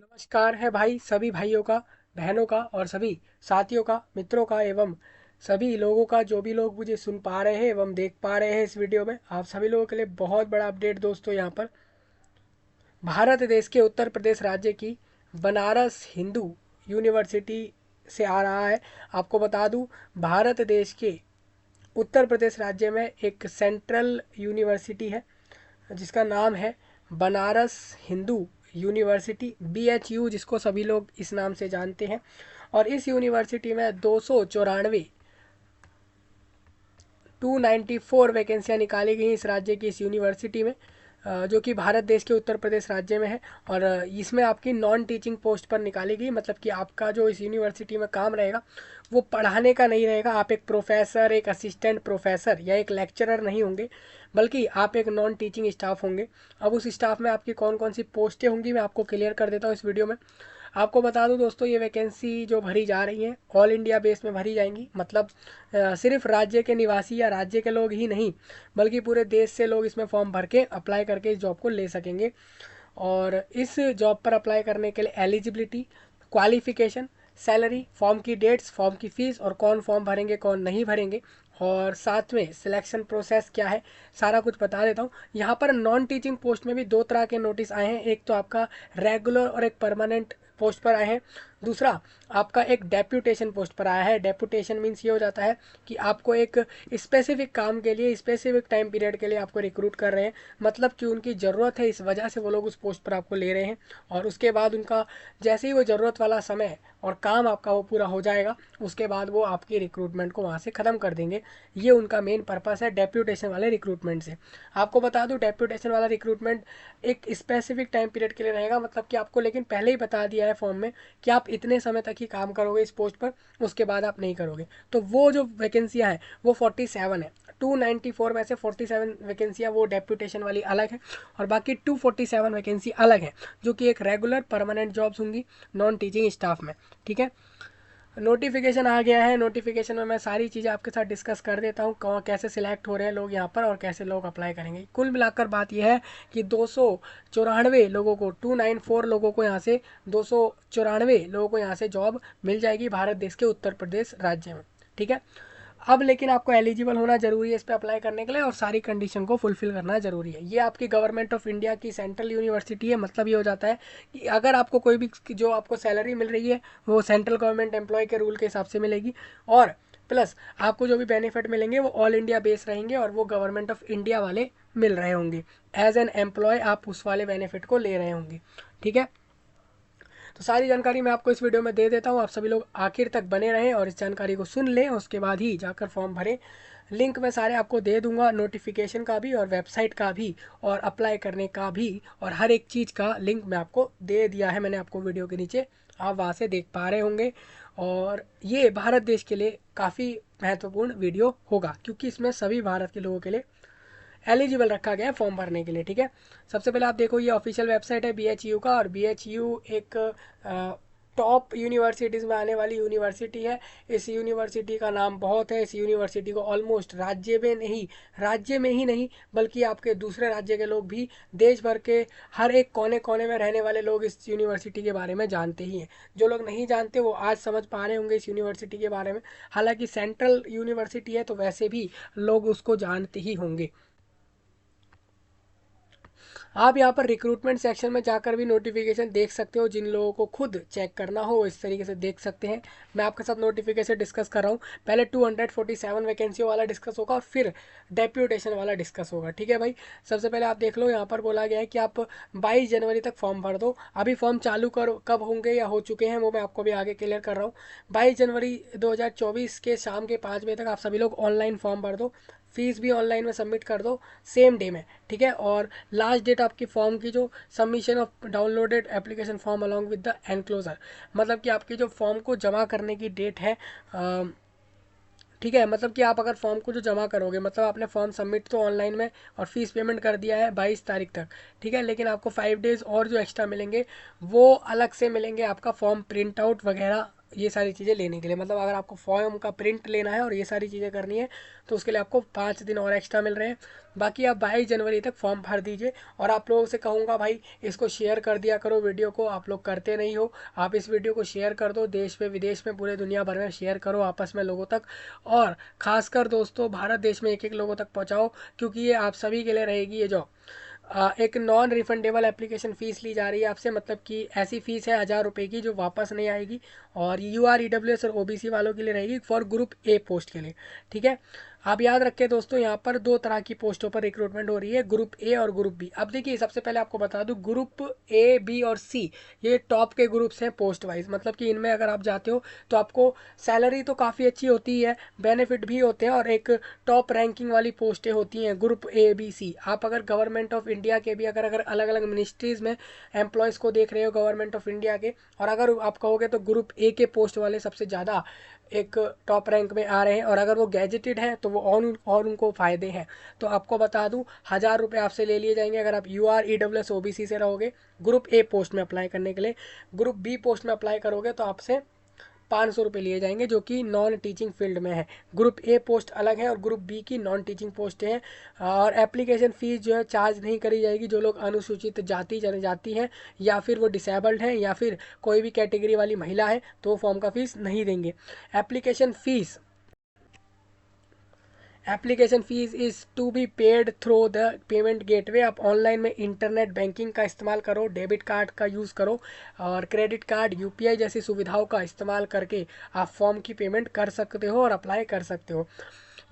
नमस्कार है भाई सभी भाइयों का, बहनों का और सभी साथियों का, मित्रों का एवं सभी लोगों का जो भी लोग मुझे सुन पा रहे हैं एवं देख पा रहे हैं इस वीडियो में। आप सभी लोगों के लिए बहुत बड़ा अपडेट दोस्तों। यहाँ पर भारत देश के उत्तर प्रदेश राज्य की बनारस हिंदू यूनिवर्सिटी से आ रहा है। आपको बता दूं, भारत देश के उत्तर प्रदेश राज्य में एक सेंट्रल यूनिवर्सिटी है जिसका नाम है बनारस हिंदू यूनिवर्सिटी, BHU, जिसको सभी लोग इस नाम से जानते हैं। और इस यूनिवर्सिटी में 294 वैकेंसियाँ निकाली गई इस राज्य की इस यूनिवर्सिटी में, जो कि भारत देश के उत्तर प्रदेश राज्य में है। और इसमें आपकी नॉन टीचिंग पोस्ट पर निकाली गई, मतलब कि आपका जो इस यूनिवर्सिटी में काम रहेगा वो पढ़ाने का नहीं रहेगा। आप एक प्रोफेसर, एक असिस्टेंट प्रोफेसर या एक लेक्चरर नहीं होंगे, बल्कि आप एक नॉन टीचिंग स्टाफ होंगे। अब उस स्टाफ में आपकी कौन कौन सी पोस्टें होंगी मैं आपको क्लियर कर देता हूँ इस वीडियो में। आपको बता दूं दोस्तों, ये वैकेंसी जो भरी जा रही हैं ऑल इंडिया बेस में भरी जाएंगी। मतलब सिर्फ राज्य के निवासी या राज्य के लोग ही नहीं, बल्कि पूरे देश से लोग इसमें फॉर्म भर के अप्लाई करके इस जॉब को ले सकेंगे। और इस जॉब पर अप्लाई करने के लिए एलिजिबिलिटी, क्वालिफिकेशन, सैलरी, फॉर्म की डेट्स, फॉर्म की फ़ीस और कौन फॉर्म भरेंगे कौन नहीं भरेंगे, और साथ में सिलेक्शन प्रोसेस क्या है, सारा कुछ बता देता हूँ। यहाँ पर नॉन टीचिंग पोस्ट में भी दो तरह के नोटिस आए हैं। एक तो आपका रेगुलर और एक परमानेंट पोस्ट पर आए हैं। दूसरा आपका एक डेप्यूटेशन पोस्ट पर आया है। डेप्यूटेशन मीन्स ये हो जाता है कि आपको एक स्पेसिफिक काम के लिए, स्पेसिफिक टाइम पीरियड के लिए आपको रिक्रूट कर रहे हैं। मतलब कि उनकी ज़रूरत है, इस वजह से वो लोग उस पोस्ट पर आपको ले रहे हैं। और उसके बाद उनका जैसे ही वो ज़रूरत वाला समय और काम आपका वो पूरा हो जाएगा, उसके बाद वो आपकी रिक्रूटमेंट को वहाँ से ख़त्म कर देंगे। ये उनका मेन पर्पस है डेप्यूटेशन वाले रिक्रूटमेंट से। आपको बता दूं, डेप्यूटेशन वाला रिक्रूटमेंट एक स्पेसिफिक टाइम पीरियड के लिए रहेगा। मतलब कि आपको लेकिन पहले ही बता दिया है फॉर्म में कि आप इतने समय तक ही काम करोगे इस पोस्ट पर, उसके बाद आप नहीं करोगे। तो वो जो वैकेंसियाँ हैं वो 47 है। 294 में से 47 वैकेंसियाँ वो डेप्यूटेशन वाली अलग है, और बाकी 247 वैकेंसी अलग है, जो कि एक रेगुलर परमानेंट जॉब्स होंगी नॉन टीचिंग स्टाफ में। ठीक है, नोटिफिकेशन आ गया है। नोटिफिकेशन में मैं सारी चीज़ें आपके साथ डिस्कस कर देता हूँ, कौन कैसे सिलेक्ट हो रहे हैं लोग यहाँ पर और कैसे लोग अप्लाई करेंगे। कुल मिलाकर बात यह है कि 294 लोगों को, 294 लोगों को यहाँ से, 294 लोगों को यहाँ से जॉब मिल जाएगी भारत देश के उत्तर प्रदेश राज्य में। ठीक है, अब लेकिन आपको एलिजिबल होना जरूरी है इस पर अप्लाई करने के लिए, और सारी कंडीशन को फुलफिल करना जरूरी है। ये आपकी गवर्नमेंट ऑफ इंडिया की सेंट्रल यूनिवर्सिटी है। मतलब ये हो जाता है कि अगर आपको कोई भी जो आपको सैलरी मिल रही है वो सेंट्रल गवर्नमेंट एम्प्लॉय के रूल के हिसाब से मिलेगी, और प्लस आपको जो भी बेनिफिट मिलेंगे वो ऑल इंडिया बेस रहेंगे और वो गवर्नमेंट ऑफ इंडिया वाले मिल रहे होंगे। एज एन एम्प्लॉय आप उस वाले बेनिफिट को ले रहे होंगे। ठीक है, तो सारी जानकारी मैं आपको इस वीडियो में दे देता हूँ। आप सभी लोग आखिर तक बने रहें और इस जानकारी को सुन लें, उसके बाद ही जाकर फॉर्म भरें। लिंक मैं सारे आपको दे दूंगा, नोटिफिकेशन का भी और वेबसाइट का भी और अप्लाई करने का भी, और हर एक चीज़ का लिंक मैं आपको दे दिया है मैंने आपको वीडियो के नीचे, आप वहाँ से देख पा रहे होंगे। और ये भारत देश के लिए काफ़ी महत्वपूर्ण वीडियो होगा, क्योंकि इसमें सभी भारत के लोगों के लिए एलिजिबल रखा गया है फॉर्म भरने के लिए। ठीक है, सबसे पहले आप देखो, ये ऑफिशियल वेबसाइट है BHU का, और BHU एक टॉप यूनिवर्सिटीज़ में आने वाली यूनिवर्सिटी है। इस यूनिवर्सिटी का नाम बहुत है। इस यूनिवर्सिटी को ऑलमोस्ट राज्य में ही नहीं बल्कि आपके दूसरे राज्य के लोग भी, देश भर के हर एक कोने कोने में रहने वाले लोग इस यूनिवर्सिटी के बारे में जानते ही हैं। जो लोग नहीं जानते वो आज समझ पा रहे होंगे इस यूनिवर्सिटी के बारे में। हालांकि सेंट्रल यूनिवर्सिटी है तो वैसे भी लोग उसको जानते ही होंगे। आप यहाँ पर रिक्रूटमेंट सेक्शन में जाकर भी नोटिफिकेशन देख सकते हो। जिन लोगों को खुद चेक करना हो इस तरीके से देख सकते हैं। मैं आपके साथ नोटिफिकेशन डिस्कस कर रहा हूँ। पहले 247 वैकेंसी वाला डिस्कस होगा और फिर डेप्यूटेशन वाला डिस्कस होगा। ठीक है भाई, सबसे पहले आप देख लो, यहाँ पर बोला गया है कि आप 22 जनवरी तक फॉर्म भर दो। अभी फॉर्म चालू कर कब होंगे या हो चुके हैं वो मैं आपको भी आगे क्लियर कर रहा हूँ। 22 जनवरी 2024 के शाम के 5 बजे तक आप सभी लोग ऑनलाइन फॉर्म भर दो। फीस भी ऑनलाइन में सबमिट कर दो सेम डे में। ठीक है, और लास्ट डेट आपकी फॉर्म की जो submission of downloaded application form along with the enclosure, मतलब कि आपकी जो फॉर्म को जमा करने की डेट है, ठीक है, मतलब कि आप अगर फॉर्म को जो जमा करोगे, मतलब आपने फॉर्म सबमिट तो ऑनलाइन में और फीस पेमेंट कर दिया है 22 तारीख तक। ठीक है, लेकिन आपको 5 डेज़ और जो एक्स्ट्रा मिलेंगे वो अलग से मिलेंगे। आपका फॉर्म प्रिंट आउट वगैरह ये सारी चीज़ें लेने के लिए। मतलब अगर आपको फॉर्म का प्रिंट लेना है और ये सारी चीज़ें करनी है तो उसके लिए आपको 5 दिन और एक्स्ट्रा मिल रहे हैं। बाकी आप 22 जनवरी तक फॉर्म भर दीजिए। और आप लोगों से कहूँगा भाई इसको शेयर कर दिया करो वीडियो को, आप लोग करते नहीं हो। आप इस वीडियो को शेयर कर दो, देश में विदेश में पूरे दुनिया भर में शेयर करो आपस में लोगों तक। और ख़ासकर दोस्तों भारत देश में एक एक लोगों तक पहुँचाओ, क्योंकि ये आप सभी के लिए रहेगी ये जॉब। एक नॉन रिफंडेबल एप्लीकेशन फ़ीस ली जा रही है आपसे, मतलब कि ऐसी फ़ीस है 1000 रुपये की जो वापस नहीं आएगी। और UR EWS और OBC वालों के लिए रहेगी फॉर ग्रुप ए पोस्ट के लिए। ठीक है, आप याद रखें दोस्तों, यहाँ पर 2 तरह की पोस्टों पर रिक्रूटमेंट हो रही है, ग्रुप ए और ग्रुप बी। अब देखिए सबसे पहले आपको बता दूँ, ग्रुप ए बी और सी ये टॉप के ग्रुप्स हैं पोस्ट वाइज। मतलब कि इनमें अगर आप जाते हो तो आपको सैलरी तो काफ़ी अच्छी होती है, बेनिफिट भी होते हैं, और एक टॉप रैंकिंग वाली पोस्टें होती हैं ग्रुप ए बी सी। आप अगर गवर्नमेंट ऑफ इंडिया के भी अगर अगर अलग अलग मिनिस्ट्रीज़ में एम्प्लॉयज़ को देख रहे हो गवर्नमेंट ऑफ इंडिया के, और अगर आप कहोगे तो ग्रुप ए के पोस्ट वाले सबसे ज़्यादा एक टॉप रैंक में आ रहे हैं, और अगर वो गैजेटेड हैं तो वो और उनको फ़ायदे हैं। तो आपको बता दूं 1000 रुपये आपसे ले लिए जाएंगे अगर आप UR EWS OBC से रहोगे ग्रुप ए पोस्ट में अप्लाई करने के लिए। ग्रुप बी पोस्ट में अप्लाई करोगे तो आपसे 500 रुपये लिए जाएंगे, जो कि नॉन टीचिंग फील्ड में है। ग्रुप ए पोस्ट अलग है और ग्रुप बी की नॉन टीचिंग पोस्टें हैं। और एप्लीकेशन फ़ीस जो है चार्ज नहीं करी जाएगी। जो लोग अनुसूचित जाति जनजाति हैं, या फिर वो डिसेबल्ड हैं, या फिर कोई भी कैटेगरी वाली महिला है, तो वो फॉर्म का फ़ीस नहीं देंगे। Application fees is to be paid through the payment gateway. आप ऑनलाइन में इंटरनेट बैंकिंग का इस्तेमाल करो, डेबिट कार्ड का यूज़ करो, और क्रेडिट कार्ड UPI जैसी सुविधाओं का इस्तेमाल करके आप फॉर्म की पेमेंट कर सकते हो और अप्लाई कर सकते हो।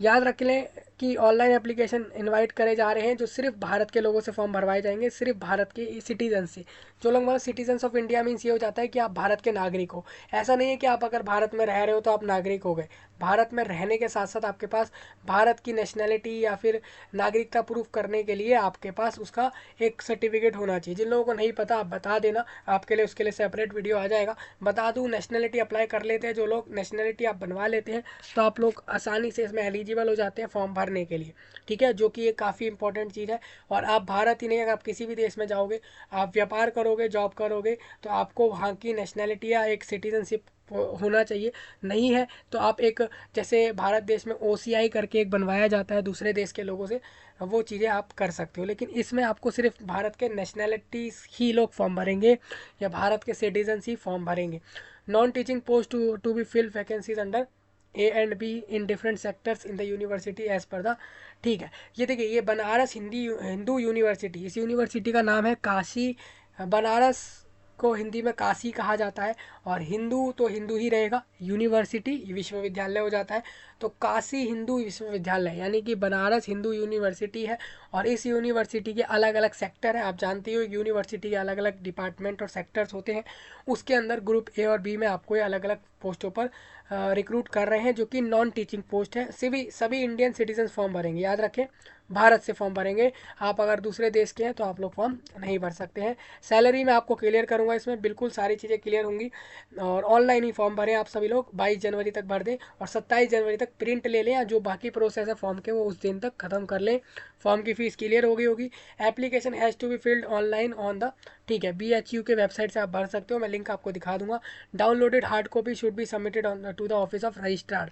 याद रख लें कि ऑनलाइन एप्लीकेशन इनवाइट करे जा रहे हैं जो सिर्फ भारत के लोगों से फॉर्म भरवाए जाएंगे, सिर्फ भारत के सिटीजन से। जो लोग मतलब सिटीजन्स ऑफ इंडिया मीन्स ये हो जाता है कि आप भारत के नागरिक हो। ऐसा नहीं है कि आप अगर भारत में रह रहे हो तो आप नागरिक हो गए। भारत में रहने के साथ साथ आपके पास भारत की नेशनैलिटी या फिर नागरिकता प्रूफ करने के लिए आपके पास उसका एक सर्टिफिकेट होना चाहिए। जिन लोगों को नहीं पता आप बता देना, आपके लिए उसके लिए सेपरेट वीडियो आ जाएगा। बता दूँ, नेशनैलिटी अप्लाई कर लेते हैं जो लोग, नेशनैलिटी आप बनवा लेते हैं तो आप लोग आसानी से इसमें एलिजिबल हो जाते हैं फॉर्म भरने के लिए। ठीक है, जो कि ये काफ़ी इंपॉर्टेंट चीज़ है। और आप भारत ही नहीं, अगर आप किसी भी देश में जाओगे, आप व्यापार करोगे, जॉब करोगे, तो आपको वहाँ की नेशनैलिटी या एक सिटीजनशिप होना चाहिए। नहीं है तो आप एक, जैसे भारत देश में OCI करके एक बनवाया जाता है दूसरे देश के लोगों से, वो चीज़ें आप कर सकते हो। लेकिन इसमें आपको सिर्फ भारत के नेशनैलिटी ही लोग फॉर्म भरेंगे, या भारत के सिटीजन्स ही फॉर्म भरेंगे। Non teaching post to be fill vacancies under A and B in different sectors in the university as per the. ठीक है, ये देखिए ये बनारस हिंदू यूनिवर्सिटी, इस यूनिवर्सिटी का नाम है काशी। बनारस को हिंदी में काशी कहा जाता है, और हिंदू तो हिंदू ही रहेगा, यूनिवर्सिटी विश्वविद्यालय हो जाता है। तो काशी हिंदू विश्वविद्यालय यानी कि बनारस हिंदू यूनिवर्सिटी है। और इस यूनिवर्सिटी के अलग अलग सेक्टर हैं। आप जानते हो यूनिवर्सिटी के अलग अलग डिपार्टमेंट और सेक्टर्स होते हैं। उसके अंदर ग्रुप ए और बी में आपको ये अलग अलग पोस्टों पर रिक्रूट कर रहे हैं, जो कि नॉन टीचिंग पोस्ट है। सभी इंडियन सिटीजन फॉर्म भरेंगे, याद रखें, भारत से फॉर्म भरेंगे। आप अगर दूसरे देश के हैं तो आप लोग फॉर्म नहीं भर सकते हैं। सैलरी मैं आपको क्लियर करूंगा, इसमें बिल्कुल सारी चीज़ें क्लियर होंगी। और ऑनलाइन ही फॉर्म भरें आप सभी लोग, 22 जनवरी तक भर दें, और 27 जनवरी तक प्रिंट ले लें, या जो बाकी प्रोसेस है फॉर्म के वो उस दिन तक ख़त्म कर लें। फॉर्म की फ़ीस क्लियर हो गई होगी। Application has to be filled online on the, ठीक है, BHU के वेबसाइट से आप भर सकते हो, मैं लिंक आपको दिखा दूंगा। Downloaded hard copy should be submitted on to the office of registrar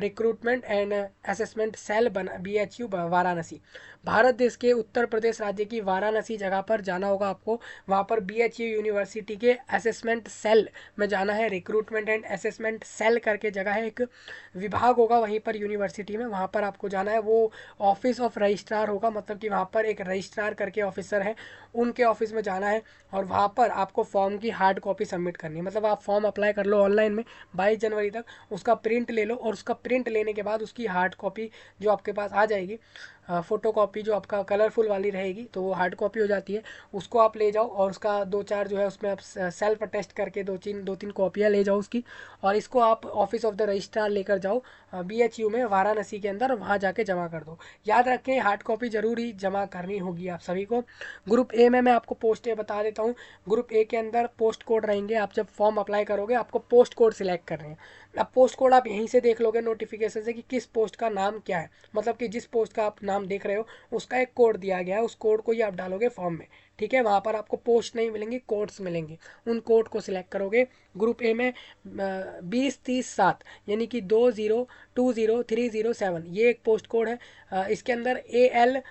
recruitment and assessment cell BHU Varanasi. Bharat देश के उत्तर प्रदेश राज्य की वाराणसी जगह पर जाना होगा आपको। वहाँ पर BHU यूनिवर्सिटी के असेसमेंट सेल में जाना है। रिक्रूटमेंट एंड असेसमेंट सेल करके जगह है, एक विभाग होगा वहीं पर यूनिवर्सिटी में, वहाँ पर आपको जाना है। वो ऑफिस ऑफ रजिस्ट्रार होगा, मतलब कि वहाँ पर एक रजिस्ट्रार करके ऑफिसर है, उनके ऑफिस में जाना है। और वहाँ पर आपको फॉर्म की हार्ड कॉपी सबमिट करनी है। मतलब आप फॉर्म अप्लाई कर लो ऑनलाइन में 22 जनवरी तक, उसका प्रिंट ले लो, और उसका प्रिंट लेने के बाद उसकी हार्ड कॉपी जो आपके पास आ जाएगी, फ़ोटो कॉपी जो आपका कलरफुल वाली रहेगी, तो वो हार्ड कॉपी हो जाती है। उसको आप ले जाओ, और उसका 2-4 जो है उसमें आप सेल्फ अटेस्ट करके 2-3 कॉपियाँ ले जाओ उसकी, और इसको आप ऑफिस ऑफ द रजिस्ट्रार लेकर जाओ BHU में वाराणसी के अंदर, वहाँ जाके जमा कर दो। याद रखें हार्ड कॉपी ज़रूर ही जमा करनी होगी आप सभी को। ग्रुप ए में मैं आपको पोस्टें बता देता हूँ। ग्रुप ए के अंदर पोस्ट कोड रहेंगे। आप जब फॉर्म अप्लाई करोगे आपको पोस्ट कोड सिलेक्ट करने हैं। अब पोस्ट कोड आप यहीं से देख लोगे नोटिफिकेशन से कि किस पोस्ट का नाम क्या है, मतलब कि जिस पोस्ट का आप नाम देख रहे हो उसका एक कोड दिया गया है, उस कोड को ही आप डालोगे फॉर्म में। ठीक है, वहाँ पर आपको पोस्ट नहीं मिलेंगी, कोड्स मिलेंगे, उन कोड को सिलेक्ट करोगे। ग्रुप ए में 20-30-7 यानी कि 20-20-307 ये एक पोस्ट कोड है। इसके अंदर ए एल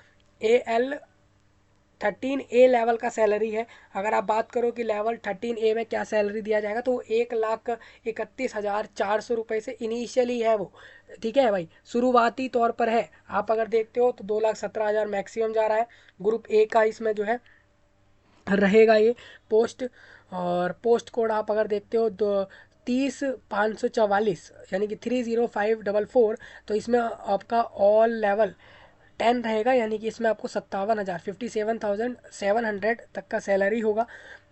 13A लेवल का सैलरी है। अगर आप बात करो कि लेवल 13A में क्या सैलरी दिया जाएगा, तो 1,31,400 रुपये से इनिशियली है वो, ठीक है भाई, शुरुआती तौर पर है। आप अगर देखते हो तो 2,17,000 मैक्सिमम जा रहा है। ग्रुप ए का इसमें जो है रहेगा ये पोस्ट। और पोस्ट कोड आप अगर देखते हो तो 30,544 यानी कि 30544, तो इसमें आपका ऑल लेवल 10 रहेगा, यानी कि इसमें आपको 57,000 57,700 तक का सैलरी होगा।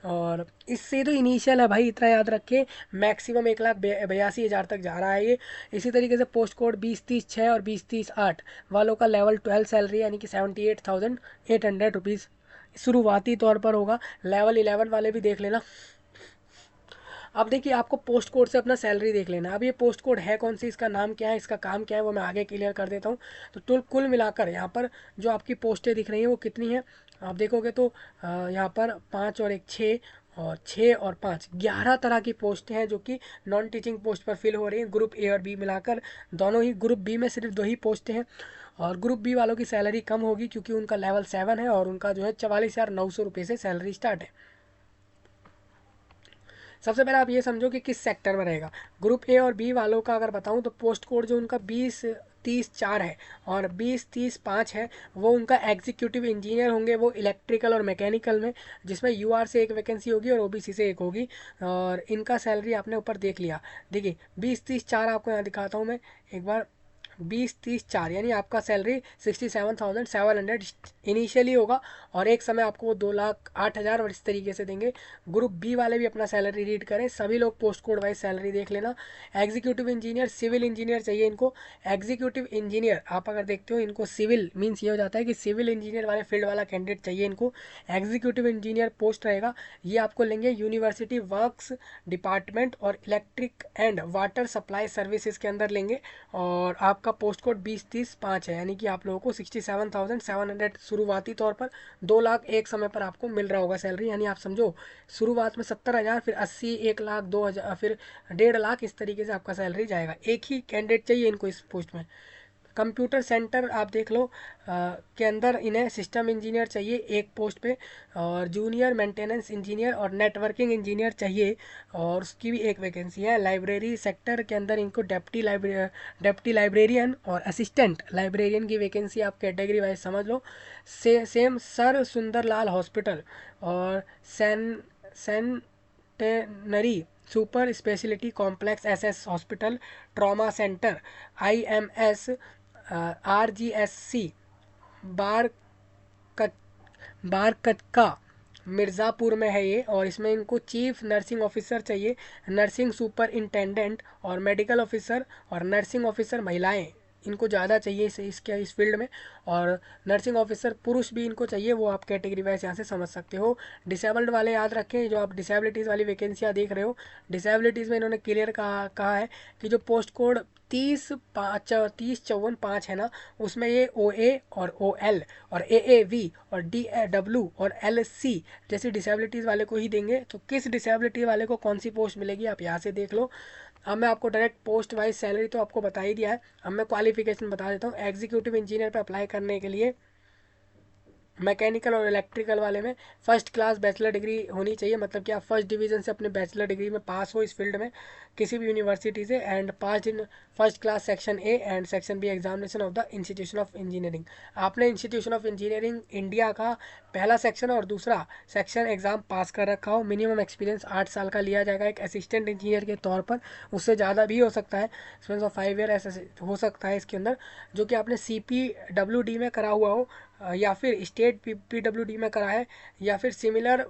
और इससे तो इनिशियल है भाई, इतना याद रखे, मैक्सिमम 1,82,000 तक जा रहा है ये। इसी तरीके से पोस्ट कोड 20-30-6 और 20-30-8 वालों का लेवल 12 सैलरी यानी कि 78,800 रुपीज़ शुरुआती तौर पर होगा। लेवल 11 वाले भी देख लेना। अब देखिए, आपको पोस्ट कोड से अपना सैलरी देख लेना। अब ये पोस्ट कोड है कौन सी, इसका नाम क्या है, इसका काम क्या है, वो मैं आगे क्लियर कर देता हूँ। तो कुल मिलाकर यहाँ पर जो आपकी पोस्टें दिख रही हैं वो कितनी है, आप देखोगे तो यहाँ पर 5 और 1 6 और 6 और 5 11 तरह की पोस्टें हैं जो कि नॉन टीचिंग पोस्ट पर फिल हो रही हैं। ग्रुप ए और बी मिलाकर दोनों ही, ग्रुप बी में सिर्फ 2 ही पोस्टें हैं। और ग्रुप बी वालों की सैलरी कम होगी क्योंकि उनका लेवल 7 है और उनका जो है 44,900 रुपये से सैलरी स्टार्ट है। सबसे पहले आप ये समझो कि किस सेक्टर में रहेगा। ग्रुप ए और बी वालों का अगर बताऊं तो पोस्ट कोड जो उनका 20-30-4 है और 20-30-5 है, वो उनका एग्जीक्यूटिव इंजीनियर होंगे, वो इलेक्ट्रिकल और मैकेनिकल में, जिसमें यूआर से एक वैकेंसी होगी और ओबीसी से एक होगी। और इनका सैलरी आपने ऊपर देख लिया। देखिए 20-30-4 आपको यहाँ दिखाता हूँ मैं एक बार। 20-30-4 यानी आपका सैलरी 67,700 इनिशियली होगा और एक समय आपको वो 2,08,000 और इस तरीके से देंगे। ग्रुप बी वाले भी अपना सैलरी रीड करें, सभी लोग पोस्ट कोड वाइज सैलरी देख लेना। एग्जीक्यूटिव इंजीनियर, सिविल इंजीनियर चाहिए इनको। एग्जीक्यूटिव इंजीनियर आप अगर देखते हो, इनको सिविल मीन्स ये हो जाता है कि सिविल इंजीनियर वाले फील्ड वाला कैंडिडेट चाहिए इनको। एग्जीक्यूटिव इंजीनियर पोस्ट रहेगा, ये आपको लेंगे यूनिवर्सिटी वर्क्स डिपार्टमेंट और electric and water supply services के अंदर लेंगे। और आपका पोस्ट कोड 20-30-5 है यानी कि आप लोगों को 67,700 शुरुआती तौर पर 2 लाख एक समय पर आपको मिल रहा होगा सैलरी। यानी आप समझो शुरुआत में 70,000, फिर 80, 1 लाख, 2,000, फिर 1.5 लाख, इस तरीके से आपका सैलरी जाएगा। एक ही कैंडिडेट चाहिए इनको इस पोस्ट में। कंप्यूटर सेंटर आप देख लो के अंदर इन्हें सिस्टम इंजीनियर चाहिए एक पोस्ट पे, और जूनियर मेंटेनेंस इंजीनियर और नेटवर्किंग इंजीनियर चाहिए, और उसकी भी एक वैकेंसी है। लाइब्रेरी सेक्टर के अंदर इनको डेप्टी लाइब्रेरियन और असिस्टेंट लाइब्रेरियन की वैकेंसी आप कैटेगरी वाइज समझ लो। सेम सर सुंदरलाल हॉस्पिटल और centenary super speciality complex SS hospital, trauma centre, IMS, RGSC, बार बारकतका मिर्ज़ापुर में है ये। और इसमें इनको चीफ नर्सिंग ऑफिसर चाहिए, नर्सिंग सुपरिंटेंडेंट और मेडिकल ऑफिसर और नर्सिंग ऑफिसर महिलाएं इनको ज़्यादा चाहिए इस फील्ड में। और नर्सिंग ऑफिसर पुरुष भी इनको चाहिए, वो आप कैटेगरी वाइज यहाँ से समझ सकते हो। डिसेबल्ड वाले याद रखें, जो आप डिसेबिलिटीज़ वाली वैकेंसियाँ देख रहे हो, डिसेबिलिटीज़ में इन्होंने क्लियर कहा है कि जो पोस्ट कोड 30-54-5 है ना, उसमें ये OA और OL और AAV और DW और LC जैसी डिसेबिलिटीज़ वाले को ही देंगे। तो किस डिसेबिलिटी वाले को कौन सी पोस्ट मिलेगी आप यहाँ से देख लो। अब मैं आपको डायरेक्ट पोस्ट वाइज सैलरी तो आपको बता ही दिया है, अब मैं क्वालिफिकेशन बता देता हूँ। एग्जीक्यूटिव इंजीनियर पे अप्लाई करने के लिए मैकेनिकल और इलेक्ट्रिकल वाले में फर्स्ट क्लास बैचलर डिग्री होनी चाहिए, मतलब कि आप फर्स्ट डिवीज़न से अपने बैचलर डिग्री में पास हो इस फील्ड में किसी भी यूनिवर्सिटी से, and pass in first class section A and section B examination of the institution of engineering. आपने इंस्टीट्यूशन ऑफ इंजीनियरिंग इंडिया का पहला सेक्शन और दूसरा सेक्शन एग्ज़ाम पास कर रखा हो। मिनिमम एक्सपीरियंस 8 साल का लिया जाएगा एक असिस्टेंट इंजीनियर के तौर पर, उससे ज़्यादा भी हो सकता है, एक्सपीरियंस ऑफ 5 ईयर ऐसा हो सकता है इसके अंदर। जो कि आपने CPWD में करा हुआ हो, या फिर स्टेट PWD में करा है, या फिर सिमिलर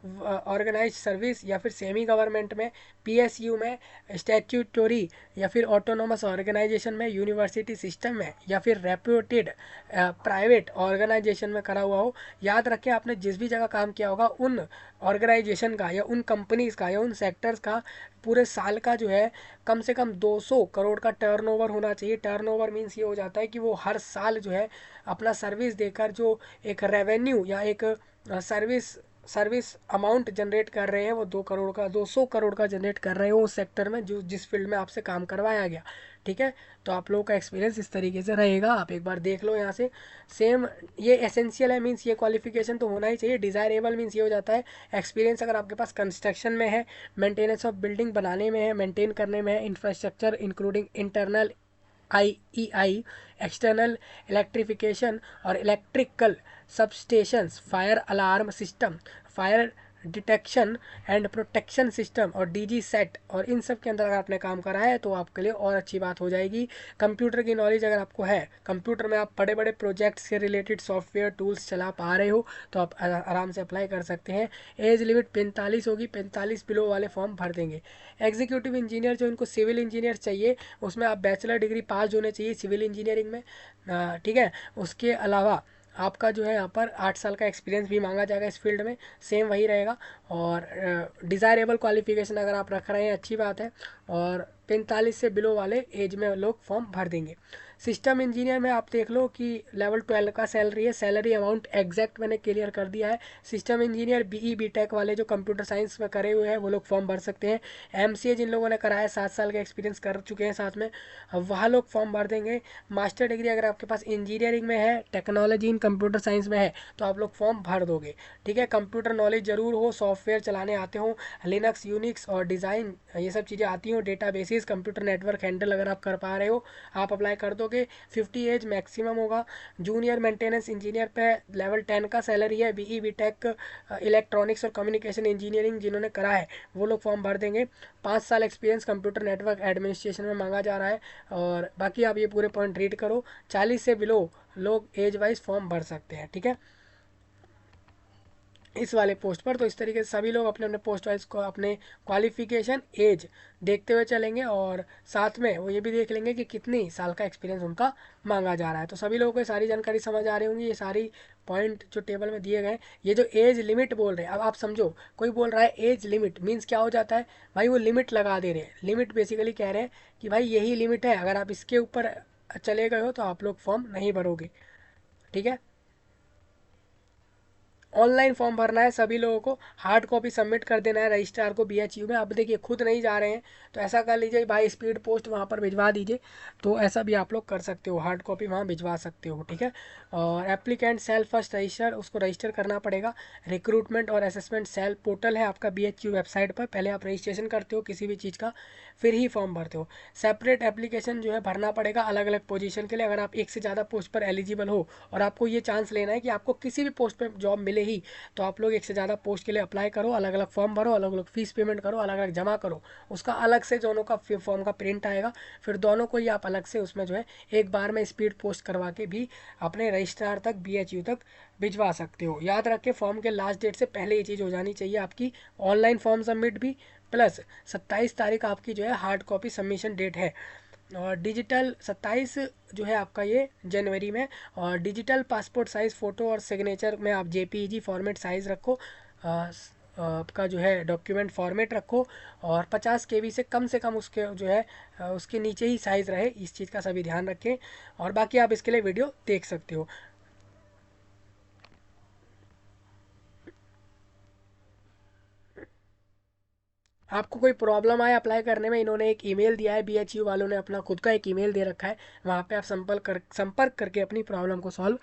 ऑर्गेनाइज सर्विस, या फिर सेमी गवर्नमेंट में, PSU में, स्टैट्यूटरी या फिर ऑटोनोमस ऑर्गेनाइजेशन में, यूनिवर्सिटी सिस्टम में, या फिर रेप्यूटेड प्राइवेट ऑर्गेनाइजेशन में करा हुआ हो। याद रखें, आपने जिस भी जगह काम किया होगा उन ऑर्गेनाइजेशन का या उन कंपनीज़ का या उन सेक्टर्स का पूरे साल का जो है कम से कम 200 करोड़ का टर्नओवर होना चाहिए। टर्नओवर मीन्स ये हो जाता है कि वो हर साल जो है अपना सर्विस देकर जो एक रेवेन्यू या एक सर्विस सर्विस अमाउंट जनरेट कर रहे हैं वो 2 करोड़ का, 200 करोड़ का जनरेट कर रहे हो उस सेक्टर में जो जिस फील्ड में आपसे काम करवाया गया। ठीक है, तो आप लोगों का एक्सपीरियंस इस तरीके से रहेगा, आप एक बार देख लो यहाँ से। सेम ये एसेंशियल है, मीन्स ये क्वालिफिकेशन तो होना ही चाहिए। डिज़ायरेबल मीन्स ये हो जाता है एक्सपीरियंस अगर आपके पास कंस्ट्रक्शन में है, मेंटेनेंस ऑफ बिल्डिंग बनाने में है, मेंटेन करने में है, infrastructure including internal IEI, external electrification और electrical substations, fire alarm system, fire detection and protection system और DG सेट, और इन सब के अंदर अगर आपने काम करा है तो आपके लिए और अच्छी बात हो जाएगी। कंप्यूटर की नॉलेज अगर आपको है, कंप्यूटर में आप बड़े बड़े प्रोजेक्ट्स से रिलेटेड सॉफ्टवेयर टूल्स चला पा रहे हो तो आप आराम से अप्लाई कर सकते हैं। एज लिमिट 45 होगी, 45 बिलो वाले फॉर्म भर देंगे। एग्जीक्यूटिव इंजीनियर जो इनको सिविल इंजीनियर चाहिए उसमें आप बैचलर डिग्री पास होने चाहिए सिविल इंजीनियरिंग में, ठीक है। उसके अलावा आपका जो है यहाँ पर 8 साल का एक्सपीरियंस भी मांगा जाएगा इस फील्ड में, सेम वही रहेगा। और डिज़ायरेबल क्वालिफिकेशन अगर आप रख रहे हैं अच्छी बात है, और 45 से बिलो वाले एज में लोग फॉर्म भर देंगे। सिस्टम इंजीनियर में आप देख लो कि लेवल 12 का सैलरी है, सैलरी अमाउंट एग्जैक्ट मैंने क्लियर कर दिया है। सिस्टम इंजीनियर BE BTech वाले जो कंप्यूटर साइंस में करे हुए हैं वो लोग फॉर्म भर सकते हैं। MCA जिन लोगों ने कराया 7 साल का एक्सपीरियंस कर चुके हैं साथ में, वह लोग फॉर्म भर देंगे। मास्टर डिग्री अगर आपके पास इंजीनियरिंग में है, टेक्नोलॉजी इन कंप्यूटर साइंस में है तो आप लोग फॉर्म भर दोगे। ठीक है, कंप्यूटर नॉलेज जरूर हो, सॉफ्टवेयर चलाने आते हो, लिनक्स यूनिक्स और डिज़ाइन ये सब चीज़ें आती हो, data basis computer network handle अगर आप कर पा रहे हो आप अप्लाई कर दोगे। 50 एज मैक्सिमम होगा। जूनियर मेंटेनेंस इंजीनियर पे लेवल 10 का सैलरी है। BE BTech इलेक्ट्रॉनिक्स और कम्युनिकेशन इंजीनियरिंग जिन्होंने करा है वो लोग फॉर्म भर देंगे। 5 साल एक्सपीरियंस कंप्यूटर नेटवर्क एडमिनिस्ट्रेशन में मांगा जा रहा है। और बाकी आप ये पूरे पॉइंट रीड करो। 40 से बिलो लोग एज वाइज फॉर्म भर सकते हैं। ठीक है, इस वाले पोस्ट पर। तो इस तरीके से सभी लोग अपने अपने पोस्ट वाइज को अपने क्वालिफिकेशन एज देखते हुए चलेंगे, और साथ में वो ये भी देख लेंगे कि कितनी साल का एक्सपीरियंस उनका मांगा जा रहा है। तो सभी लोगों को सारी जानकारी समझ आ रही होंगी। ये सारी पॉइंट जो टेबल में दिए गए, ये जो एज लिमिट बोल रहे हैं, अब आप समझो कोई बोल रहा है एज लिमिट मीन्स क्या हो जाता है भाई, वो लिमिट लगा दे रहे हैं। लिमिट बेसिकली कह रहे हैं कि भाई यही लिमिट है, अगर आप इसके ऊपर चले गए हो तो आप लोग फॉर्म नहीं भरोगे। ठीक है, ऑनलाइन फॉर्म भरना है सभी लोगों को, हार्ड कॉपी सबमिट कर देना है रजिस्ट्रार को BHU में। अब देखिए खुद नहीं जा रहे हैं तो ऐसा कर लीजिए भाई स्पीड पोस्ट वहाँ पर भिजवा दीजिए, तो ऐसा भी आप लोग कर सकते हो, हार्ड कॉपी वहाँ भिजवा सकते हो। ठीक है, और एप्लीकेंट सेल फर्स्ट रजिस्टर, उसको रजिस्टर करना पड़ेगा। रिक्रूटमेंट और असेसमेंट सेल पोर्टल है आपका BHU वेबसाइट पर, पहले आप रजिस्ट्रेशन करते हो किसी भी चीज़ का फिर ही फॉर्म भरते हो। सेपरेट एप्लीकेशन जो है भरना पड़ेगा अलग अलग पोजीशन के लिए। अगर आप एक से ज़्यादा पोस्ट पर एलिजिबल हो और आपको ये चांस लेना है कि आपको किसी भी पोस्ट पर जॉब मिले ही, तो आप लोग एक से ज़्यादा पोस्ट के लिए अप्लाई करो, अलग अलग फॉर्म भरो, अलग अलग फीस पेमेंट करो, अलग अलग जमा करो। उसका अलग से दोनों का फॉर्म का प्रिंट आएगा, फिर दोनों को ही आप अलग से उसमें जो है एक बार में स्पीड पोस्ट करवा के भी अपने रजिस्ट्रार तक BHU तक भिजवा सकते हो। याद रखें फॉर्म के लास्ट डेट से पहले ये चीज़ हो जानी चाहिए आपकी, ऑनलाइन फॉर्म सबमिट भी, प्लस 27 तारीख आपकी जो है हार्ड कॉपी सबमिशन डेट है। और डिजिटल 27 जो है आपका ये जनवरी में। और डिजिटल पासपोर्ट साइज़ फ़ोटो और सिग्नेचर में आप JPEG फॉर्मेट साइज़ रखो, आपका जो है डॉक्यूमेंट फॉर्मेट रखो, और 50 KB से कम उसके जो है उसके नीचे ही साइज़ रहे, इस चीज़ का सभी ध्यान रखें। और बाकी आप इसके लिए वीडियो देख सकते हो। आपको कोई प्रॉब्लम आए अप्लाई करने में, इन्होंने एक ईमेल दिया है, BHU वालों ने अपना खुद का एक ईमेल दे रखा है, वहाँ पे आप संपर्क करके अपनी प्रॉब्लम को सॉल्व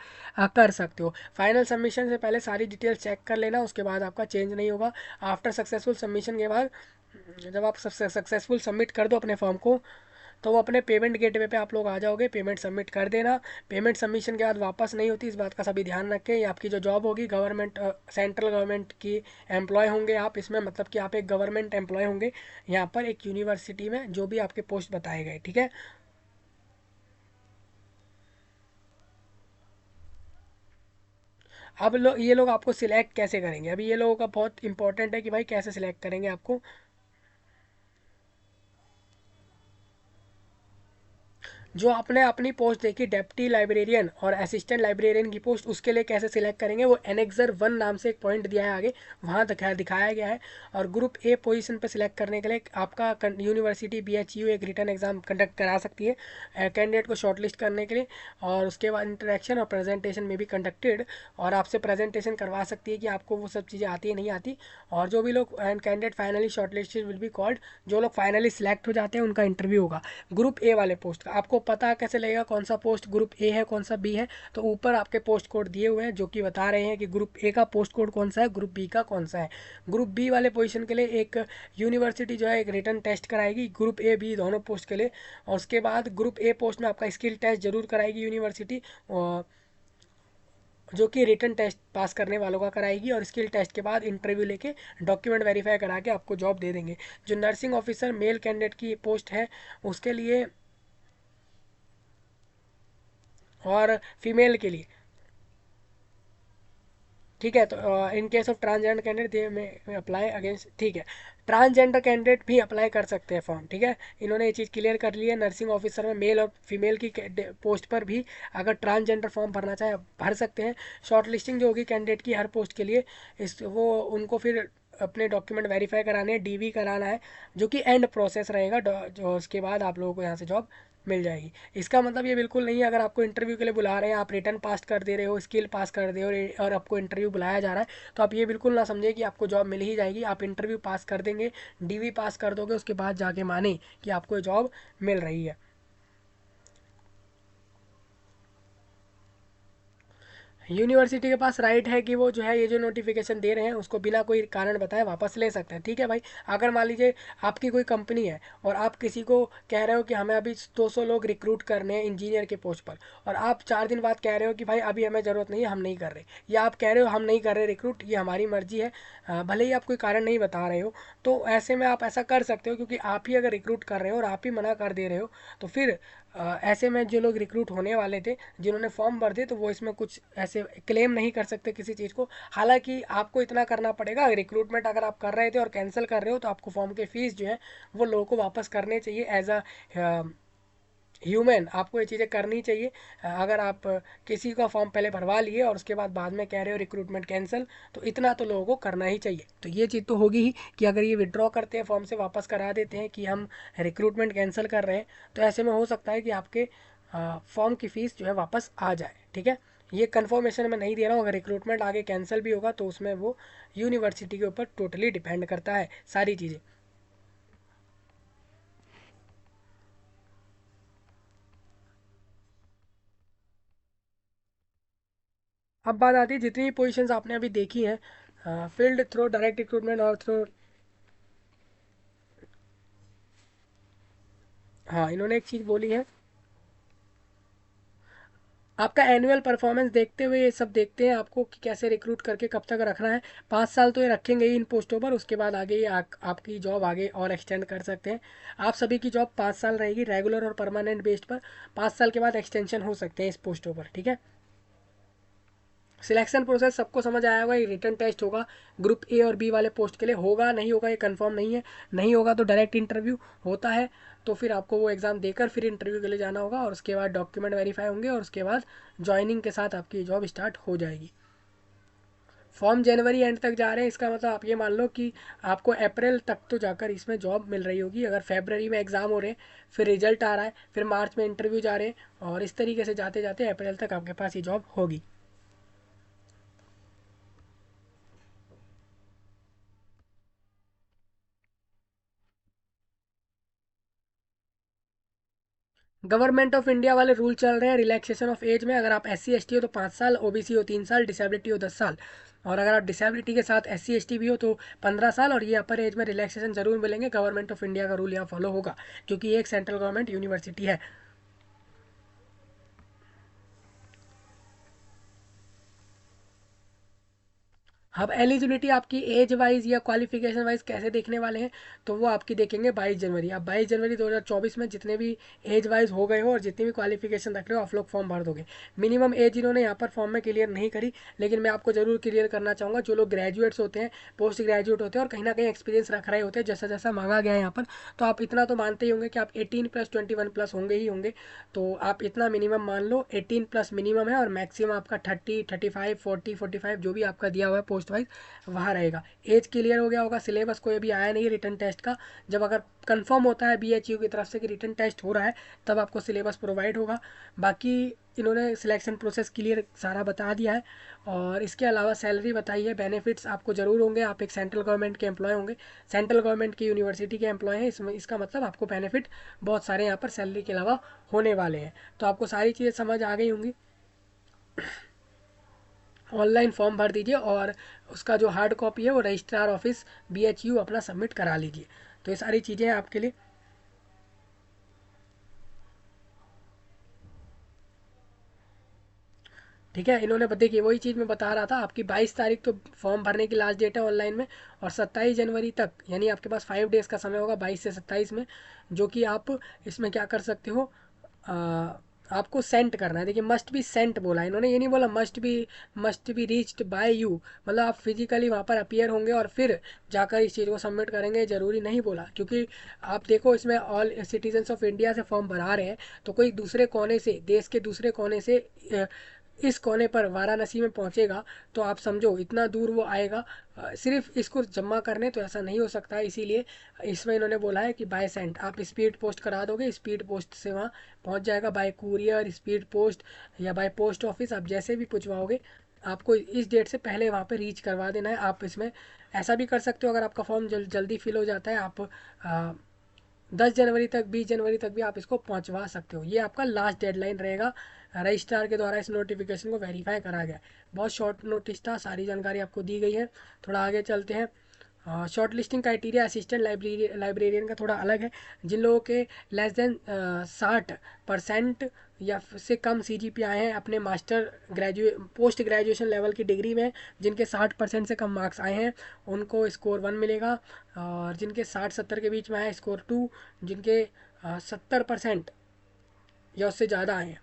कर सकते हो। फाइनल सबमिशन से पहले सारी डिटेल्स चेक कर लेना, उसके बाद आपका चेंज नहीं होगा। आफ्टर सक्सेसफुल सबमिशन के बाद जब आप सक्सेसफुल सबमिट कर दो अपने फॉर्म को, तो वो अपने पेमेंट गेटवे पे आप लोग आ जाओगे, पेमेंट सबमिट कर देना। पेमेंट सबमिशन के बाद वापस नहीं होती, इस बात का सभी ध्यान रखें। ये आपकी जो जॉब होगी गवर्नमेंट, सेंट्रल गवर्नमेंट की एम्प्लॉय होंगे आप इसमें, मतलब कि आप एक गवर्नमेंट एम्प्लॉय होंगे यहाँ पर एक यूनिवर्सिटी में, जो भी आपके पोस्ट बताए गए। ठीक है, अब ये लोग आपको सिलेक्ट कैसे करेंगे, अभी ये लोगों का बहुत इंपॉर्टेंट है कि भाई कैसे सिलेक्ट करेंगे आपको। जो आपने अपनी पोस्ट देखी डेप्टी लाइब्रेरियन और असिस्टेंट लाइब्रेरियन की पोस्ट, उसके लिए कैसे सिलेक्ट करेंगे वो एनेक्सर 1 नाम से एक पॉइंट दिया है आगे, वहाँ दिखाया गया है। और ग्रुप ए पोजीशन पर सिलेक्ट करने के लिए आपका यूनिवर्सिटी BHU एक रिटर्न एग्जाम कंडक्ट करा सकती है कैंडिडेट को शॉर्टलिस्ट करने के लिए, और उसके बाद इंटरेक्शन और प्रेजेंटेशन में भी कंडक्टेड, और आपसे प्रेजेंटेशन करवा सकती है कि आपको वो सब चीज़ें आती है नहीं आती। और जो भी लोग and candidate finally shortlisted will be called, जो लोग फाइनली सिलेक्ट हो जाते हैं उनका इंटरव्यू होगा। ग्रुप ए वाले पोस्ट का आपको पता कैसे लगेगा कौन सा पोस्ट ग्रुप ए है कौन सा बी है, तो ऊपर आपके पोस्ट कोड दिए हुए हैं जो कि बता रहे हैं कि ग्रुप ए का पोस्ट कोड कौन सा है, ग्रुप बी का कौन सा है। ग्रुप बी वाले पोजीशन के लिए एक यूनिवर्सिटी जो है एक रिटर्न टेस्ट कराएगी ग्रुप ए बी दोनों पोस्ट के लिए, और उसके बाद ग्रुप ए पोस्ट में आपका स्किल टेस्ट जरूर कराएगी यूनिवर्सिटी, जो कि रिटन टेस्ट पास करने वालों का कराएगी, और स्किल टेस्ट के बाद इंटरव्यू लेके डॉक्यूमेंट वेरीफाई करा के आपको जॉब दे देंगे। जो नर्सिंग ऑफिसर मेल कैंडिडेट की पोस्ट है उसके लिए और फीमेल के लिए, ठीक है। तो in case of transgender candidate they may apply against, ठीक है। ट्रांसजेंडर कैंडिडेट भी अप्लाई कर सकते हैं फॉर्म, ठीक है। इन्होंने ये चीज़ क्लियर कर ली है, नर्सिंग ऑफिसर में मेल और फीमेल की पोस्ट पर भी अगर ट्रांसजेंडर फॉर्म भरना चाहे भर सकते हैं। शॉर्ट लिस्टिंग जो होगी कैंडिडेट की हर पोस्ट के लिए, इस वो उनको फिर अपने डॉक्यूमेंट वेरीफाई कराने हैं, DV कराना है, जो कि एंड प्रोसेस रहेगा, जो उसके बाद आप लोगों को यहाँ से जॉब मिल जाएगी। इसका मतलब ये बिल्कुल नहीं है अगर आपको इंटरव्यू के लिए बुला रहे हैं, आप रिटर्न पास कर दे रहे हो, स्किल पास कर दे रहे हो और आपको इंटरव्यू बुलाया जा रहा है, तो आप ये बिल्कुल ना समझे कि आपको जॉब मिल ही जाएगी। आप इंटरव्यू पास कर देंगे, DV पास कर दोगे, उसके बाद जाके माने कि आपको जॉब मिल रही है। यूनिवर्सिटी के पास राइट है कि वो जो है ये जो नोटिफिकेशन दे रहे हैं उसको बिना कोई कारण बताए वापस ले सकते हैं, ठीक है भाई। अगर मान लीजिए आपकी कोई कंपनी है और आप किसी को कह रहे हो कि हमें अभी 200 लोग रिक्रूट करने हैं इंजीनियर के पोस्ट पर, और आप 4 दिन बाद कह रहे हो कि भाई अभी हमें ज़रूरत नहीं है, हम नहीं कर रहे, या आप कह रहे हो हम नहीं कर रहे रिक्रूट, ये हमारी मर्जी है, भले ही आप कोई कारण नहीं बता रहे हो, तो ऐसे में आप ऐसा कर सकते हो, क्योंकि आप ही अगर रिक्रूट कर रहे हो और आप ही मना कर दे रहे हो, तो फिर ऐसे में जो लोग रिक्रूट होने वाले थे जिन्होंने फॉर्म भर दिए, तो वो इसमें कुछ ऐसे क्लेम नहीं कर सकते किसी चीज़ को। हालांकि आपको इतना करना पड़ेगा, रिक्रूटमेंट अगर आप कर रहे थे और कैंसिल कर रहे हो तो आपको फॉर्म के फीस जो है वो लोगों को वापस करने चाहिए। एज अ ह्यूमन आपको ये चीज़ें करनी चाहिए। अगर आप किसी का फॉर्म पहले भरवा लिए और उसके बाद में कह रहे हो रिक्रूटमेंट कैंसिल, तो इतना तो लोगों को करना ही चाहिए। तो ये चीज़ तो होगी ही कि अगर ये विड्रॉ करते हैं फॉर्म से वापस करा देते हैं कि हम रिक्रूटमेंट कैंसिल कर रहे हैं, तो ऐसे में हो सकता है कि आपके फॉर्म की फ़ीस जो है वापस आ जाए, ठीक है। ये कन्फर्मेशन मैं नहीं दे रहा हूँ, अगर रिक्रूटमेंट आगे कैंसिल भी होगा तो उसमें वो यूनिवर्सिटी के ऊपर टोटली डिपेंड करता है सारी चीज़ें। अब बात आती है जितनी पोजीशंस आपने अभी देखी हैं फील्ड थ्रू डायरेक्ट रिक्रूटमेंट और थ्रू, हाँ इन्होंने एक चीज़ बोली है, आपका एनुअल परफॉर्मेंस देखते हुए ये सब देखते हैं आपको कि कैसे रिक्रूट करके कब तक रखना है। 5 साल तो ये रखेंगे ही इन पोस्टों पर, उसके बाद आगे ये आपकी जॉब आगे और एक्सटेंड कर सकते हैं। आप सभी की जॉब 5 साल रहेगी रेगुलर और परमानेंट बेस्ड पर, 5 साल के बाद एक्सटेंशन हो सकते हैं इस पोस्टों पर, ठीक है। सिलेक्शन प्रोसेस सबको समझ आया होगा, ये रिटर्न टेस्ट होगा ग्रुप ए और बी वाले पोस्ट के लिए, होगा नहीं होगा ये कंफर्म नहीं है, नहीं होगा तो डायरेक्ट इंटरव्यू होता है, तो फिर आपको वो एग्ज़ाम देकर फिर इंटरव्यू के लिए जाना होगा, और उसके बाद डॉक्यूमेंट वेरीफाई होंगे और उसके बाद ज्वाइनिंग के साथ आपकी जॉब स्टार्ट हो जाएगी। फॉर्म जनवरी एंड तक जा रहे हैं, इसका मतलब आप ये मान लो कि आपको अप्रैल तक तो जाकर इसमें जॉब मिल रही होगी। अगर फरवरी में एग्ज़ाम हो रहे हैं, फिर रिजल्ट आ रहा है, फिर मार्च में इंटरव्यू जा रहे हैं, और इस तरीके से जाते जाते अप्रैल तक आपके पास ये जॉब होगी। गवर्नमेंट ऑफ इंडिया वाले रूल चल रहे हैं रिलैक्सेशन ऑफ एज में, अगर आप SC ST हो तो 5 साल, OBC हो 3 साल, डिसेबिलिटी हो 10 साल, और अगर आप डिसेबिलिटी के साथ SC ST भी हो तो 15 साल, और ये अपर एज में रिलैक्सेशन जरूर मिलेंगे। गवर्नमेंट ऑफ इंडिया का रूल यहाँ फॉलो होगा क्योंकि ये एक सेंट्रल गवर्नमेंट यूनिवर्सिटी है। अब एलिजिबिलिटी आपकी एज वाइज या क्वालिफिकेशन वाइज कैसे देखने वाले हैं, तो वो आपकी देखेंगे 22 जनवरी। आप 22 जनवरी 2024 में जितने भी एज वाइज हो गए हो और जितनी भी क्वालिफिकेशन रख रहे हो आप लोग फॉर्म भर दोगे। मिनिमम एज इन्होंने यहाँ पर फॉर्म में क्लियर नहीं करी, लेकिन मैं आपको जरूर क्लियर करना चाहूँगा। जो लोग ग्रेजुएट्स होते हैं, पोस्ट ग्रेजुएट होते हैं और कहीं ना कहीं एक्सपीरियंस रख रहे होते हैं जैसा जैसा मांगा गया है यहाँ पर, तो आप इतना तो मानते ही होंगे कि आप 18+21+ होंगे ही होंगे। तो आप इतना मिनिमम मान लो, 18+ मिनिमम है और मैक्सिमम आपका 30, 35, 40, 45 जो भी आपका दिया हुआ है पोस्ट वाइज वहाँ रहेगा। एज क्लियर हो गया होगा, सिलेबस कोई अभी आया नहीं रिटर्न टेस्ट का। जब अगर कंफर्म होता है BHU की तरफ से कि रिटर्न टेस्ट हो रहा है, तब आपको सिलेबस प्रोवाइड होगा। बाकी इन्होंने सिलेक्शन प्रोसेस क्लियर सारा बता दिया है। और इसके अलावा सैलरी बताई है, बेनिफिट्स आपको ज़रूर होंगे। आप एक सेंट्रल गवर्नमेंट के एम्प्लॉय होंगे, सेंट्रल गवर्नमेंट की यूनिवर्सिटी के एम्प्लॉय हैं, इसमें इसका मतलब आपको बेनिफिट बहुत सारे यहाँ पर सैलरी के अलावा होने वाले हैं। तो आपको सारी चीज़ें समझ आ गई होंगी। ऑनलाइन फॉर्म भर दीजिए और उसका जो हार्ड कॉपी है वो रजिस्ट्रार ऑफिस BHU अपना सबमिट करा लीजिए। तो ये सारी चीज़ें हैं आपके लिए। ठीक है, इन्होंने देखिए वही चीज़ मैं बता रहा था, आपकी 22 तारीख तो फॉर्म भरने की लास्ट डेट है ऑनलाइन में, और 27 जनवरी तक यानी आपके पास 5 डेज़ का समय होगा 22 से 27 में, जो कि आप इसमें क्या कर सकते हो, आपको सेंड करना है। देखिए मस्ट बी सेंट बोला है इन्होंने, ये नहीं बोला must be reached by you, मतलब आप फिजिकली वहाँ पर अपीयर होंगे और फिर जाकर इस चीज़ को सबमिट करेंगे, ज़रूरी नहीं बोला। क्योंकि आप देखो इसमें ऑल सिटीजन्स ऑफ इंडिया से फॉर्म भरा रहे हैं, तो कोई दूसरे कोने से, देश के दूसरे कोने से इस कोने पर वाराणसी में पहुंचेगा, तो आप समझो इतना दूर वो आएगा सिर्फ इसको जमा करने, तो ऐसा नहीं हो सकता है। इसीलिए इसमें इन्होंने बोला है कि बाय सेंट आप स्पीड पोस्ट करा दोगे, स्पीड पोस्ट से वहाँ पहुँच जाएगा, बाय कुरियर, स्पीड पोस्ट या बाय पोस्ट ऑफिस, आप जैसे भी पहुँचवाओगे आपको इस डेट से पहले वहाँ पे रीच करवा देना है। आप इसमें ऐसा भी कर सकते हो, अगर आपका फॉर्म जल्दी फिल हो जाता है, आप 10 जनवरी तक, 20 जनवरी तक भी आप इसको पहुंचवा सकते हो। ये आपका लास्ट डेडलाइन रहेगा। रजिस्ट्रार के द्वारा इस नोटिफिकेशन को वेरीफाई करा गया। बहुत शॉर्ट नोटिस था, सारी जानकारी आपको दी गई है। थोड़ा आगे चलते हैं। Short listing criteria assistant librarian का थोड़ा अलग है। जिन लोगों के लेस देन 60% या से कम CGPA आए हैं अपने मास्टर पोस्ट ग्रेजुएशन लेवल की डिग्री में, जिनके 60% से कम मार्क्स आए हैं उनको स्कोर 1 मिलेगा, और जिनके 60-70 के बीच में आए स्कोर 2, जिनके 70% या उससे ज़्यादा आए हैं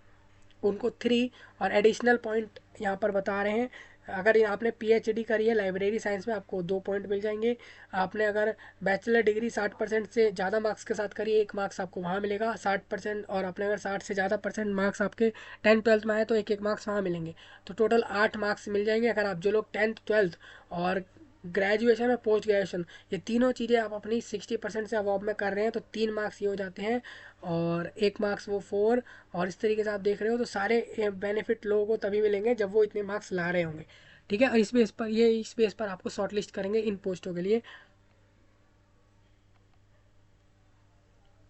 उनको 3, और एडिशनल पॉइंट यहाँ पर बता रहे हैं। अगर आपने PhD करी है लाइब्रेरी साइंस में, आपको 2 पॉइंट मिल जाएंगे। आपने अगर बैचलर डिग्री 60% से ज़्यादा मार्क्स के साथ करी है, 1 मार्क्स आपको वहाँ मिलेगा 60%, और आपने अगर 60 से ज़्यादा परसेंट मार्क्स आपके 10th-12th में आए तो 1-1 मार्क्स वहाँ मिलेंगे। तो टोटल 8 मार्क्स मिल जाएंगे। अगर आप जो लोग 10th 12th और ग्रेजुएशन और पोस्ट ग्रेजुएशन ये तीनों चीज़ें आप अपनी 60% से अबव में कर रहे हैं, तो 3 मार्क्स ये हो जाते हैं, और 1 मार्क्स वो 4, और इस तरीके से आप देख रहे हो। तो सारे बेनिफिट लोगों को तभी मिलेंगे जब वो इतने मार्क्स ला रहे होंगे। ठीक है, और इस बेस पर आपको शॉर्ट लिस्ट करेंगे इन पोस्टों के लिए।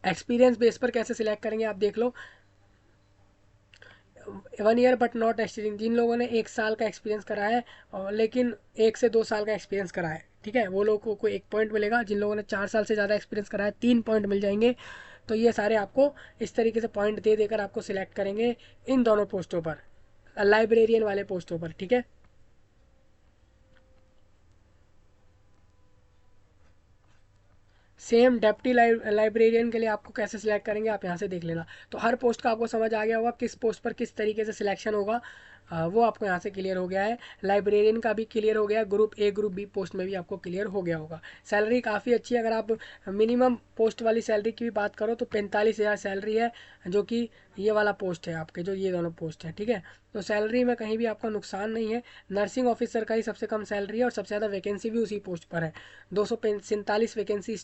एक्सपीरियंस बेस पर कैसे सिलेक्ट करेंगे आप देख लो। 1 ईयर बट नॉट एक्सपीरियंस, जिन लोगों ने 1 साल का एक्सपीरियंस करा है और लेकिन 1 से 2 साल का एक्सपीरियंस करा है, ठीक है, वो लोगों को 1 पॉइंट मिलेगा। जिन लोगों ने 4 साल से ज़्यादा एक्सपीरियंस करा है 3 पॉइंट मिल जाएंगे। तो ये सारे आपको इस तरीके से पॉइंट दे देकर आपको सिलेक्ट करेंगे इन दोनों पोस्टों पर, लाइब्रेरियन वाले पोस्टों पर। ठीक है, सेम डेप्टी लाइब्रेरियन के लिए आपको कैसे सिलेक्ट करेंगे आप यहाँ से देख लेना। तो हर पोस्ट का आपको समझ आ गया होगा किस पोस्ट पर किस तरीके से सिलेक्शन होगा, वो आपको यहाँ से क्लियर हो गया है। लाइब्रेरियन का भी क्लियर हो गया, group A group B post में भी आपको क्लियर हो गया होगा। सैलरी काफ़ी अच्छी है। अगर आप मिनिमम पोस्ट वाली सैलरी की भी बात करो तो 45,000 सैलरी है, जो कि ये वाला पोस्ट है आपके, जो ये दोनों पोस्ट है। ठीक है, तो सैलरी में कहीं भी आपका नुकसान नहीं है। नर्सिंग ऑफिसर का ही सबसे कम सैलरी है और सबसे ज़्यादा वैकेंसी भी उसी पोस्ट पर है। 247 वैकेंसी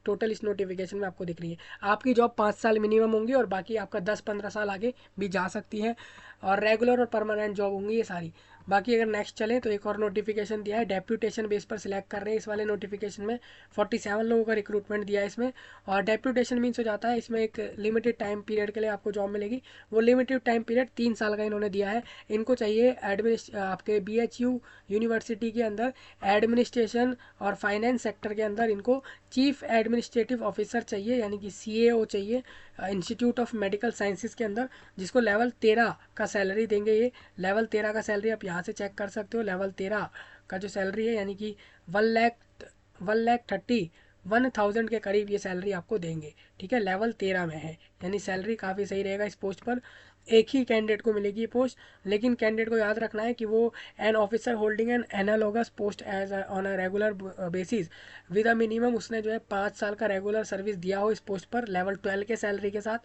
टोटल इस नोटिफिकेशन में आपको दिख रही है। आपकी जॉब 5 साल मिनिमम होंगी और बाकी आपका 10-15 साल आगे भी जा सकती है, और रेगुलर और परमानेंट जॉब होंगी ये सारी। बाकी अगर नेक्स्ट चलें तो एक और नोटिफिकेशन दिया है, डेप्यूटेशन बेस पर सिलेक्ट कर रहे हैं इस वाले नोटिफिकेशन में। 47 लोगों का रिक्रूटमेंट दिया है इसमें, और डेप्यूटेशन मीन्स हो जाता है इसमें एक लिमिटेड टाइम पीरियड के लिए आपको जॉब मिलेगी। वो लिमिटेड टाइम पीरियड 3 साल का इन्होंने दिया है। इनको चाहिए आपके BHU यूनिवर्सिटी के अंदर एडमिनिस्ट्रेशन और फाइनेंस सेक्टर के अंदर इनको चीफ एडमिनिस्ट्रेटिव ऑफिसर चाहिए, यानी कि CAO चाहिए इंस्टीट्यूट ऑफ मेडिकल साइंसेज के अंदर, जिसको लेवल 13 का सैलरी देंगे। ये लेवल 13 का सैलरी आप यहाँ से चेक कर सकते हो। लेवल 13 का जो सैलरी है, यानी कि 1,30,1,000 के करीब ये सैलरी आपको देंगे। ठीक है, लेवल 13 में है, यानी सैलरी काफ़ी सही रहेगा इस पोस्ट पर। एक ही कैंडिडेट को मिलेगी ये पोस्ट, लेकिन कैंडिडेट को याद रखना है कि वो an officer holding an analogous post as on a regular basis with a minimum, उसने जो है 5 साल का रेगुलर सर्विस दिया हो इस पोस्ट पर लेवल 12 के सैलरी के साथ।